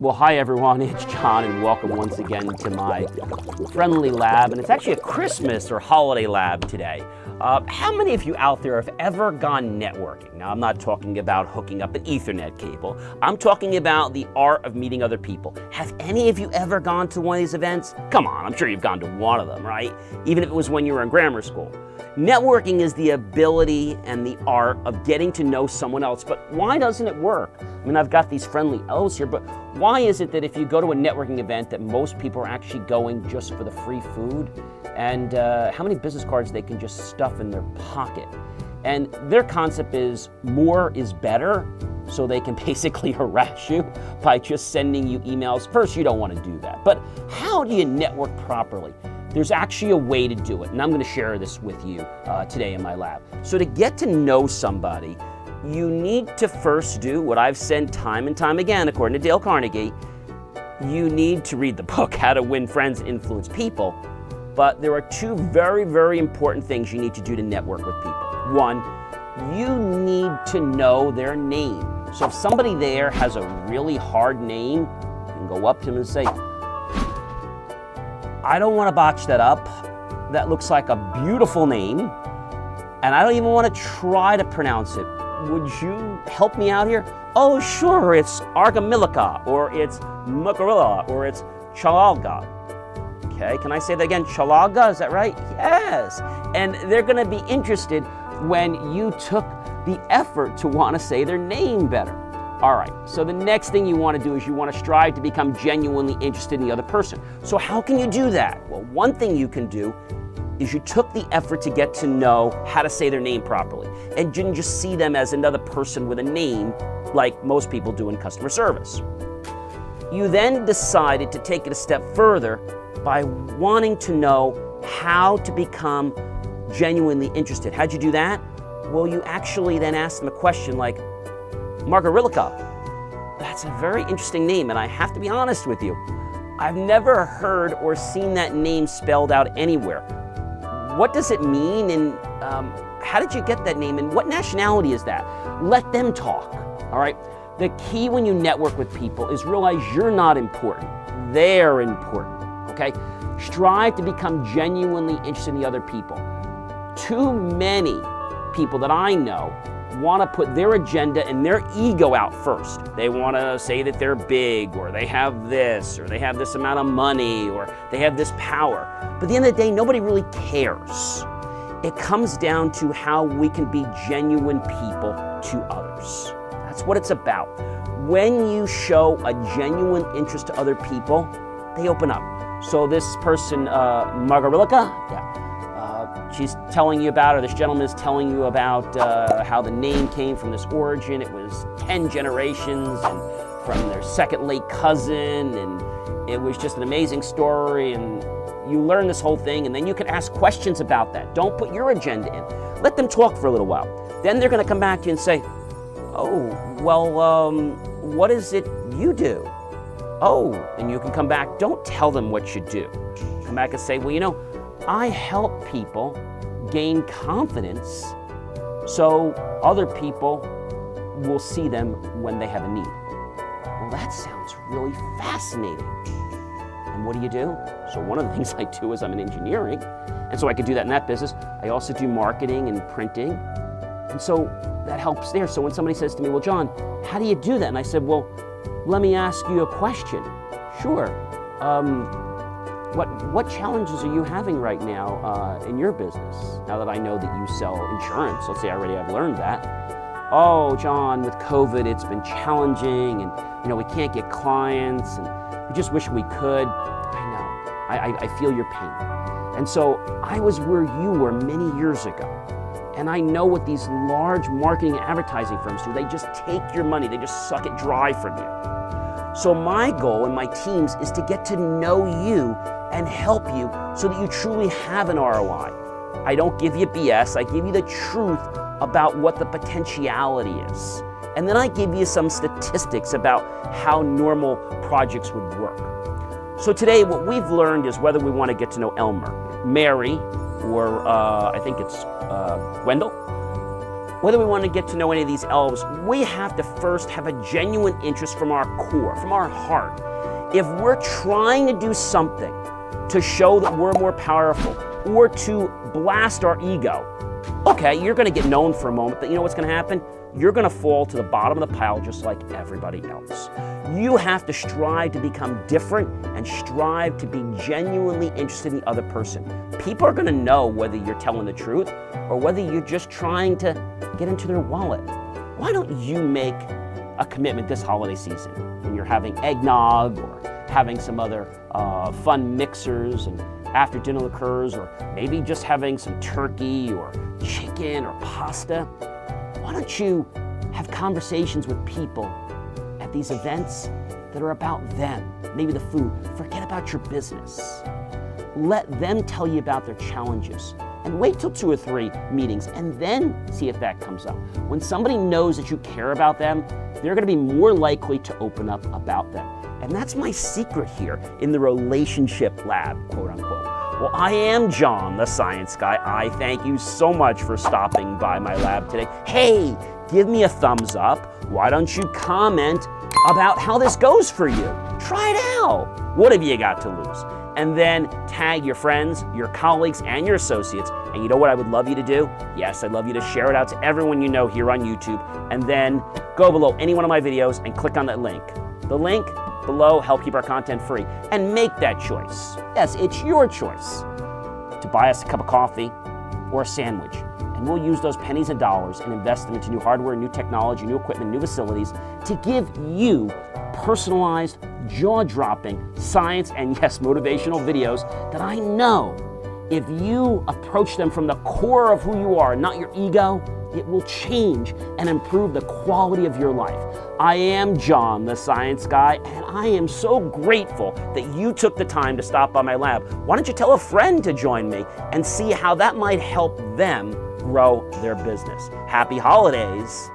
Well, hi everyone, it's John and welcome once again to my friendly lab, and it's actually a Christmas or holiday lab today. How many of you out there have ever gone networking? Now, I'm not talking about hooking up an Ethernet cable. I'm talking about the art of meeting other people. Have any of you ever gone to one of these events? Come on, I'm sure you've gone to one of them, right? Even if it was when you were in grammar school. Networking is the ability and the art of getting to know someone else, but why doesn't it work? I mean, I've got these friendly elves here, but why is it that if you go to a networking event that most people are actually going just for the free food? And how many business cards they can just stuff in their pocket? And their concept is more is better, so they can basically harass you by just sending you emails. First, you don't want to do that, but how do you network properly? There's actually a way to do it, and I'm going to share this with you today in my lab. So to get to know somebody, you need to first do what I've said time and time again, according to Dale Carnegie. You need to read the book, How to Win Friends and Influence People. But there are two very, very important things you need to do to network with people. One, you need to know their name. So if somebody there has a really hard name, you can go up to them and say, I don't want to botch that up. That looks like a beautiful name, and I don't even want to try to pronounce it. Would you help me out here? Oh, sure, it's Argamilica, or it's Mukarilla, or it's Chalaga. Okay, can I say that again? Chalaga, is that right? Yes. And they're going to be interested when you took the effort to want to say their name better. All right, so the next thing you want to do is you want to strive to become genuinely interested in the other person. So how can you do that? Well, one thing you can do is you took the effort to get to know how to say their name properly and didn't just see them as another person with a name like most people do in customer service. You then decided to take it a step further by wanting to know how to become genuinely interested. How'd you do that? Well, you actually then asked them a question like, Margarilica, that's a very interesting name, and I have to be honest with you. I've never heard or seen that name spelled out anywhere. What does it mean, and how did you get that name, and what nationality is that? Let them talk, all right? The key when you network with people is realize you're not important. They're important, okay? Strive to become genuinely interested in the other people. Too many people that I know want to put their agenda and their ego out first. They want to say that they're big, or they have this, or they have this amount of money, or they have this power. But at the end of the day, nobody really cares. It comes down to how we can be genuine people to others. That's what it's about. When you show a genuine interest to other people, they open up. So this person, Margarilica, she's telling you about, or this gentleman is telling you about how the name came from this origin. It was 10 generations and from their second late cousin, and it was just an amazing story, and you learn this whole thing, and then you can ask questions about that. Don't put your agenda in. Let them talk for a little while. Then they're going to come back to you and say, oh, well, what is it you do? Oh, and you can come back. Don't tell them what you do. Come back and say, well, you know, I help people gain confidence so other people will see them when they have a need. Well, that sounds really fascinating. And what do? So one of the things I do is I'm in engineering, and so I could do that in that business. I also do marketing and printing, and so that helps there. So when somebody says to me, well, John, how do you do that? And I said, well, let me ask you a question. Sure. What challenges are you having right now in your business? Now that I know that you sell insurance, let's say I've learned that. Oh, John, with COVID, it's been challenging, and we can't get clients, and we just wish we could. I know, I feel your pain. And so I was where you were many years ago, and I know what these large marketing and advertising firms do. They just take your money, they just suck it dry from you. So my goal and my team's is to get to know you and help you so that you truly have an ROI. I don't give you BS, I give you the truth about what the potentiality is. And then I give you some statistics about how normal projects would work. So today what we've learned is whether we want to get to know Elmer, Mary, or I think it's Wendell, whether we want to get to know any of these elves, we have to first have a genuine interest from our core, from our heart. If we're trying to do something to show that we're more powerful or to blast our ego, okay, you're going to get known for a moment, but you know what's going to happen? You're going to fall to the bottom of the pile just like everybody else. You have to strive to become different and strive to be genuinely interested in the other person. People are going to know whether you're telling the truth or whether you're just trying to get into their wallet. Why don't you make a commitment this holiday season when you're having eggnog or having some other fun mixers and after dinner liqueurs, or maybe just having some turkey or chicken or pasta? Why don't you have conversations with people at these events that are about them? Maybe the food. Forget about your business. Let them tell you about their challenges, and wait till 2 or 3 meetings and then see if that comes up. When somebody knows that you care about them, they're going to be more likely to open up about them. And that's my secret here in the relationship lab, quote unquote. Well, I am John, the science guy. I thank you so much for stopping by my lab today. Hey, give me a thumbs up. Why don't you comment about how this goes for you? Try it out. What have you got to lose? And then tag your friends, your colleagues, and your associates. And you know what I would love you to do? Yes, I'd love you to share it out to everyone you know here on YouTube. And then go below any one of my videos and click on that link. The link below help keep our content free. And make that choice. Yes, it's your choice to buy us a cup of coffee or a sandwich. And we'll use those pennies and dollars and invest them into new hardware, new technology, new equipment, new facilities to give you personalized, jaw-dropping science and, yes, motivational videos that I know if you approach them from the core of who you are, not your ego, it will change and improve the quality of your life. I am John, the science guy, and I am so grateful that you took the time to stop by my lab. Why don't you tell a friend to join me and see how that might help them grow their business? Happy holidays.